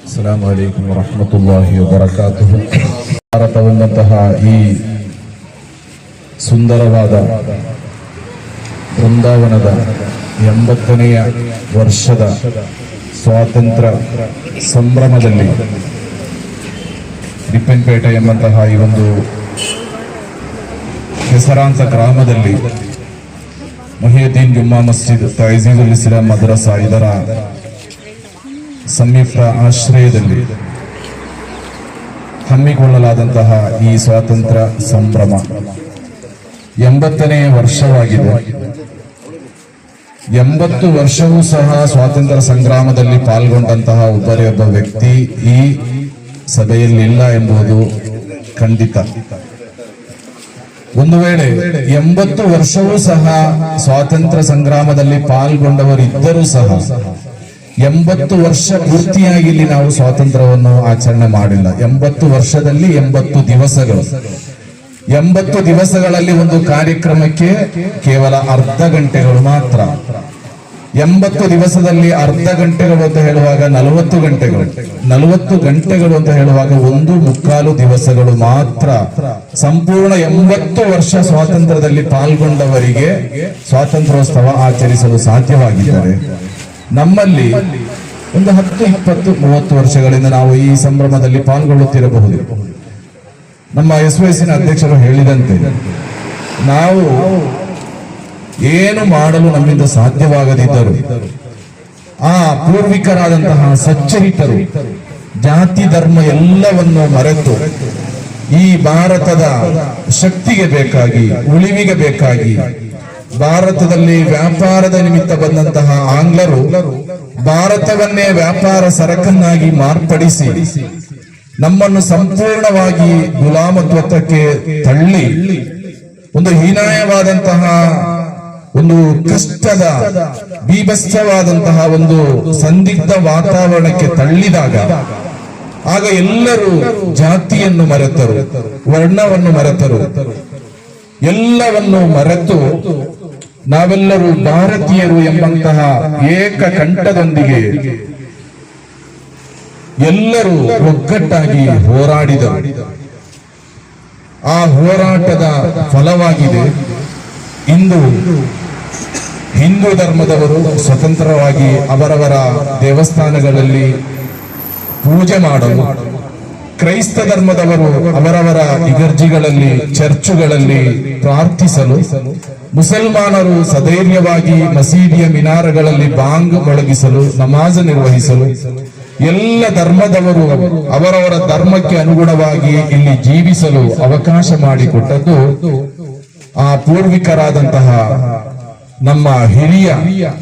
ಅಸ್ಸಲಾಮು ಅಲೈಕುಂ ವರಹಮತುಲ್ಲಾಹಿ ವಬರಕಾತುಹು. ಭಾರತವೆಂಬಂತಹ ಈ ಸುಂದರವಾದ ವೃಂದಾವನದ 80ನೆಯ ವರ್ಷದ ಸ್ವಾತಂತ್ರ್ಯ ಸಂಭ್ರಮದಲ್ಲಿ ರಿಪ್ಪನ್ಪೇಟೆ ಎಂಬಂತಹ ಈ ಒಂದು ಹೆಸರಾಂತ ಗ್ರಾಮದಲ್ಲಿ ಮುಹಿಯುದ್ದೀನ್ ಜುಮ್ಮಾ ಮಸ್ಜಿದ್ ತೈಜೀಜುಲ್ ಇಸ್ಲಾಂ ಮದ್ರಸಾ ಇದರ ಸಂಯುಕ್ತ ಆಶ್ರಯದಲ್ಲಿ ಹಮ್ಮಿಕೊಳ್ಳಲಾದಂತಹ ಈ ಸ್ವಾತಂತ್ರ್ಯ ಸಂಭ್ರಮ 80ನೇ ವರ್ಷವಾಗಿದೆ. 80 ವರ್ಷವೂ ಸಹ ಸ್ವಾತಂತ್ರ್ಯ ಸಂಗ್ರಾಮದಲ್ಲಿ ಪಾಲ್ಗೊಂಡಂತಹ ಒಬ್ಬರೇ ಒಬ್ಬ ವ್ಯಕ್ತಿ ಈ ಸಭೆಯಲ್ಲಿಲ್ಲ ಎಂಬುದು ಖಂಡಿತ. ಒಂದು ವೇಳೆ 80 ವರ್ಷವೂ ಸಹ ಸ್ವಾತಂತ್ರ್ಯ ಸಂಗ್ರಾಮದಲ್ಲಿ ಪಾಲ್ಗೊಂಡವರಿದ್ದರೂ ಸಹ 80 ವರ್ಷ ಪೂರ್ತಿಯಾಗಿ ಇಲ್ಲಿ ನಾವು ಸ್ವಾತಂತ್ರ್ಯವನ್ನು ಆಚರಣೆ ಮಾಡಿಲ್ಲ. 80 ವರ್ಷದಲ್ಲಿ 80 ದಿವಸಗಳು, 80 ದಿವಸಗಳಲ್ಲಿ ಒಂದು ಕಾರ್ಯಕ್ರಮಕ್ಕೆ ಕೇವಲ ಅರ್ಧ ಗಂಟೆಗಳು ಮಾತ್ರ. 80 ದಿವಸದಲ್ಲಿ ಅರ್ಧ ಗಂಟೆಗಳು ಅಂತ ಹೇಳುವಾಗ 40 ಗಂಟೆಗಳು, 40 ಗಂಟೆಗಳು ಅಂತ ಹೇಳುವಾಗ 1.25 ದಿವಸಗಳು ಮಾತ್ರ ಸಂಪೂರ್ಣ 80 ವರ್ಷ ಸ್ವಾತಂತ್ರ್ಯದಲ್ಲಿ ಪಾಲ್ಗೊಂಡವರಿಗೆ ಸ್ವಾತಂತ್ರ್ಯೋತ್ಸವ ಆಚರಿಸಲು ಸಾಧ್ಯವಾಗಿದ್ದಾರೆ. ನಮ್ಮಲ್ಲಿ ಒಂದು 10, 20, 30 ವರ್ಷಗಳಿಂದ ನಾವು ಈ ಸಂಭ್ರಮದಲ್ಲಿ ಪಾಲ್ಗೊಳ್ಳುತ್ತಿರಬಹುದು. ನಮ್ಮ SYC ಅಧ್ಯಕ್ಷರು ಹೇಳಿದಂತೆ ನಾವು ಏನು ಮಾಡಲು ನಮ್ಮಿಂದ ಸಾಧ್ಯವಾಗದಿದ್ದರು ಆ ಪೂರ್ವಿಕರಾದಂತಹ ಸಚ್ಚರಿತರು ಜಾತಿ ಧರ್ಮ ಎಲ್ಲವನ್ನು ಮರೆತು ಈ ಭಾರತದ ಶಕ್ತಿಗೆ ಬೇಕಾಗಿ, ಉಳಿವಿಗೆ ಬೇಕಾಗಿ, ಭಾರತದಲ್ಲಿ ವ್ಯಾಪಾರದ ನಿಮಿತ್ತ ಬಂದಂತಹ ಆಂಗ್ಲರು ಭಾರತವನ್ನೇ ವ್ಯಾಪಾರ ಸರಕನ್ನಾಗಿ ಮಾರ್ಪಡಿಸಿ ನಮ್ಮನ್ನು ಸಂಪೂರ್ಣವಾಗಿ ಗುಲಾಮತ್ವಕ್ಕೆ ತಳ್ಳಿ ಒಂದು ಹೀನಾಯವಾದಂತಹ, ಒಂದು ಕಷ್ಟದ, ಬೀಭತ್ಸವಾದಂತಹ ಒಂದು ಸಂದಿಗ್ಧ ವಾತಾವರಣಕ್ಕೆ ತಳ್ಳಿದಾಗ ಆಗ ಎಲ್ಲರೂ ಜಾತಿಯನ್ನು ಮರೆತರು, ವರ್ಣವನ್ನು ಮರೆತರು, ಎಲ್ಲವನ್ನು ಮರೆತು ನಾವೆಲ್ಲರೂ ಭಾರತೀಯರು ಎಂಬಂತಹ ಏಕ ಕಂಠದೊಂದಿಗೆ ಎಲ್ಲರೂ ಒಗ್ಗಟ್ಟಾಗಿ ಹೋರಾಡಿದರು. ಆ ಹೋರಾಟದ ಫಲವಾಗಿದೆ ಇಂದು ಹಿಂದೂ ಧರ್ಮದವರು ಸ್ವತಂತ್ರವಾಗಿ ಅವರವರ ದೇವಸ್ಥಾನಗಳಲ್ಲಿ ಪೂಜೆ ಮಾಡಲು, ಕ್ರೈಸ್ತ ಧರ್ಮದವರು ಅವರವರ ಇಗರ್ಜಿಗಳಲ್ಲಿ, ಚರ್ಚುಗಳಲ್ಲಿ ಪ್ರಾರ್ಥಿಸಲು, ಮುಸಲ್ಮಾನರು ಸಧೈರ್ಯವಾಗಿ ಮಸೀದಿಯ ಮಿನಾರಗಳಲ್ಲಿ ಬಾಂಗ್ ಮೊಳಗಿಸಲು, ನಮಾಜ್ ನಿರ್ವಹಿಸಲು, ಎಲ್ಲ ಧರ್ಮದವರು ಅವರವರ ಧರ್ಮಕ್ಕೆ ಅನುಗುಣವಾಗಿ ಇಲ್ಲಿ ಜೀವಿಸಲು ಅವಕಾಶ ಮಾಡಿಕೊಟ್ಟದ್ದು ಆ ಪೂರ್ವಿಕರಾದಂತಹ ನಮ್ಮ ಹಿರಿಯ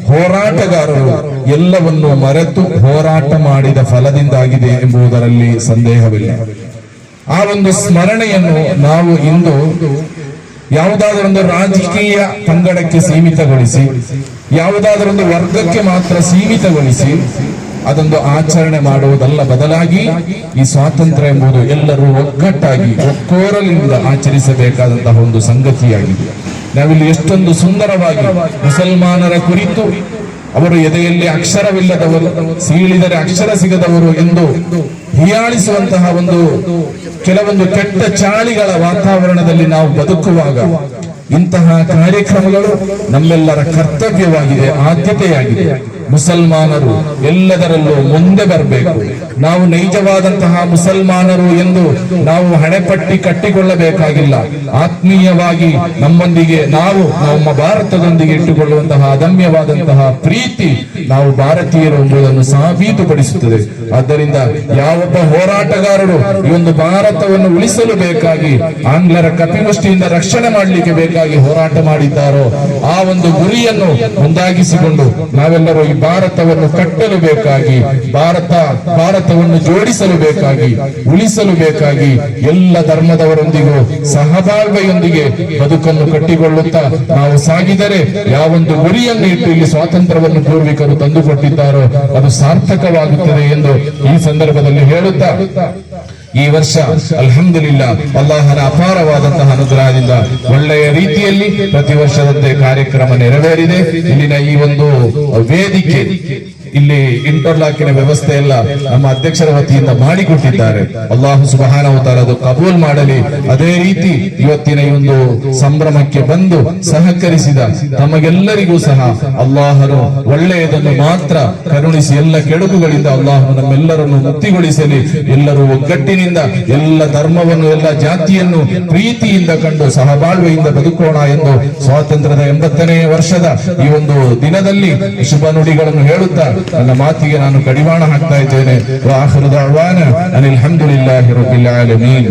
ಹೋರಾಟಗಾರರು ಎಲ್ಲವನ್ನು ಮರೆತು ಹೋರಾಟ ಮಾಡಿದ ಫಲದಿಂದಾಗಿದೆ ಎಂಬುದರಲ್ಲಿ ಸಂದೇಹವಿಲ್ಲ. ಆ ಒಂದು ಸ್ಮರಣೆಯನ್ನು ನಾವು ಇಂದು ಯಾವುದಾದರೊಂದು ರಾಜಕೀಯ ಪಂಗಡಕ್ಕೆ ಸೀಮಿತಗೊಳಿಸಿ, ಯಾವುದಾದರೊಂದು ವರ್ಗಕ್ಕೆ ಮಾತ್ರ ಸೀಮಿತಗೊಳಿಸಿ ಅದೊಂದು ಆಚರಣೆ ಮಾಡುವುದಲ್ಲ, ಬದಲಾಗಿ ಈ ಸ್ವಾತಂತ್ರ್ಯ ಎಂಬುದು ಎಲ್ಲರೂ ಒಗ್ಗಟ್ಟಾಗಿ ಒಕ್ಕೋರಲಿಂದ ಆಚರಿಸಬೇಕಾದಂತಹ ಒಂದು ಸಂಗತಿಯಾಗಿದೆ. ನಾವಿಲ್ಲಿ ಎಷ್ಟೊಂದು ಸುಂದರವಾಗಿ ಮುಸಲ್ಮಾನರ ಕುರಿತು ಅವರು ಎದೆಯಲ್ಲಿ ಅಕ್ಷರವಿಲ್ಲದವರು, ಸೀಳಿದರೆ ಅಕ್ಷರ ಸಿಗದವರು ಎಂದು ಹೀಯಾಳಿಸುವಂತಹ ಒಂದು ಕೆಲವೊಂದು ಕೆಟ್ಟ ಚಾಳಿಗಳ ವಾತಾವರಣದಲ್ಲಿ ನಾವು ಬದುಕುವಾಗ ಇಂತಹ ಕಾರ್ಯಕ್ರಮಗಳು ನಮ್ಮೆಲ್ಲರ ಕರ್ತವ್ಯವಾಗಿದೆ, ಆದ್ಯತೆಯಾಗಿದೆ. ಮುಸಲ್ಮಾನರು ಎಲ್ಲದರಲ್ಲೂ ಮುಂದೆ ಬರಬೇಕು. ನಾವು ನೈಜವಾದಂತಹ ಮುಸಲ್ಮಾನರು ಎಂದು ನಾವು ಹಣೆಪಟ್ಟಿ ಕಟ್ಟಿಕೊಳ್ಳಬೇಕಾಗಿಲ್ಲ. ಆತ್ಮೀಯವಾಗಿ ನಮ್ಮೊಂದಿಗೆ ನಾವು ನಮ್ಮ ಭಾರತದೊಂದಿಗೆ ಇಟ್ಟುಕೊಳ್ಳುವಂತಹ ಅದಮ್ಯವಾದಂತಹ ಪ್ರೀತಿ ನಾವು ಭಾರತೀಯರು ಎಂಬುದನ್ನು ಸಾಬೀತುಪಡಿಸುತ್ತದೆ. ಆದ್ದರಿಂದ ಯಾವೊಬ್ಬ ಹೋರಾಟಗಾರರು ಈ ಒಂದು ಭಾರತವನ್ನು ಉಳಿಸಲು ಬೇಕಾಗಿ, ಆಂಗ್ಲರ ಕಪಿಮುಷ್ಟಿಯಿಂದ ರಕ್ಷಣೆ ಮಾಡಲಿಕ್ಕೆ ಬೇಕಾಗಿ ಹೋರಾಟ ಮಾಡಿದ್ದಾರೋ ಆ ಒಂದು ಗುರಿಯನ್ನು ಮುಂದಾಗಿಸಿಕೊಂಡು ನಾವೆಲ್ಲರೂ ಈ ಭಾರತವನ್ನು ಕಟ್ಟಲು ಬೇಕಾಗಿ, ಭಾರತವನ್ನು ಜೋಡಿಸಲು ಬೇಕಾಗಿ, ಉಳಿಸಲು ಬೇಕಾಗಿ ಎಲ್ಲ ಧರ್ಮದವರೊಂದಿಗೂ ಸಹಬಾಳ್ವೆಯೊಂದಿಗೆ ಬದುಕನ್ನು ಕಟ್ಟಿಕೊಳ್ಳುತ್ತಾ ನಾವು ಸಾಗಿದರೆ ಯಾವೊಂದು ಗುರಿಯನ್ನು ಇಟ್ಟು ಇಲ್ಲಿ ಸ್ವಾತಂತ್ರ್ಯವನ್ನು ಪೂರ್ವಿಕರು ತಂದುಕೊಟ್ಟಿದ್ದಾರೋ ಅದು ಸಾರ್ಥಕವಾಗುತ್ತದೆ ಎಂದು ಈ ಸಂದರ್ಭದಲ್ಲಿ ಹೇಳುತ್ತಾ, ಈ ವರ್ಷ ಅಲ್ಹಮ್ದುಲಿಲ್ಲಾ ಅಲ್ಲಾಹನ ಅಪಾರವಾದಂತಹ ಅನುಗ್ರಹದಿಂದ ಒಳ್ಳೆಯ ರೀತಿಯಲ್ಲಿ ಪ್ರತಿ ವರ್ಷದಂತೆ ಕಾರ್ಯಕ್ರಮ ನೆರವೇರಿದೆ. ಇಲ್ಲಿನ ಈ ಒಂದು ವೇದಿಕೆ ಇಲ್ಲಿ ಇಂಟರ್ಲಾಕಿನ ವ್ಯವಸ್ಥೆ ಎಲ್ಲ ನಮ್ಮ ಅಧ್ಯಕ್ಷರ ವತಿಯಿಂದ ಮಾಡಿಕೊಟ್ಟಿದ್ದಾರೆ. ಅಲ್ಲಾಹು ಸುಬ್ಹಾನಹು ವ ತಆಲಾ ಅದು ಕಬೂಲ್ ಮಾಡಲಿ. ಅದೇ ರೀತಿ ಇವತ್ತಿನ ಈ ಒಂದು ಸಂಭ್ರಮಕ್ಕೆ ಬಂದು ಸಹಕರಿಸಿದ ತಮಗೆಲ್ಲರಿಗೂ ಸಹ ಅಲ್ಲಾಹನು ಒಳ್ಳೆಯದನ್ನು ಮಾತ್ರ ಕರುಣಿಸಿ ಎಲ್ಲ ಕೆಡುಕುಗಳಿಂದ ಅಲ್ಲಾಹನು ನಮ್ಮೆಲ್ಲರನ್ನು ಮುಕ್ತಿಗೊಳಿಸಲಿ. ಎಲ್ಲರೂ ಒಗ್ಗಟ್ಟಿನಿಂದ ಎಲ್ಲ ಧರ್ಮವನ್ನು ಎಲ್ಲ ಜಾತಿಯನ್ನು ಪ್ರೀತಿಯಿಂದ ಕಂಡು ಸಹಬಾಳ್ವೆಯಿಂದ ಬದುಕೋಣ ಎಂದು ಸ್ವಾತಂತ್ರ್ಯದ 80ನೇ ವರ್ಷದ ಈ ಒಂದು ದಿನದಲ್ಲಿ ಶುಭ ನುಡಿಗಳನ್ನು ಹೇಳುತ್ತಾ ನನ್ನ ಮಾತಿಗೆ ನಾನು ಕಡಿವಾಣ ಹಾಕ್ತಾ ಇದ್ದೇನೆ. ವಾ ಆಖಿರು ದಅವಾನಾ ಅನಿಲ್ ಹಮ್ದುಲಿಲ್ಲಾಹಿ ರಬ್ಬಿಲ್ ಆಲಮೀನ್.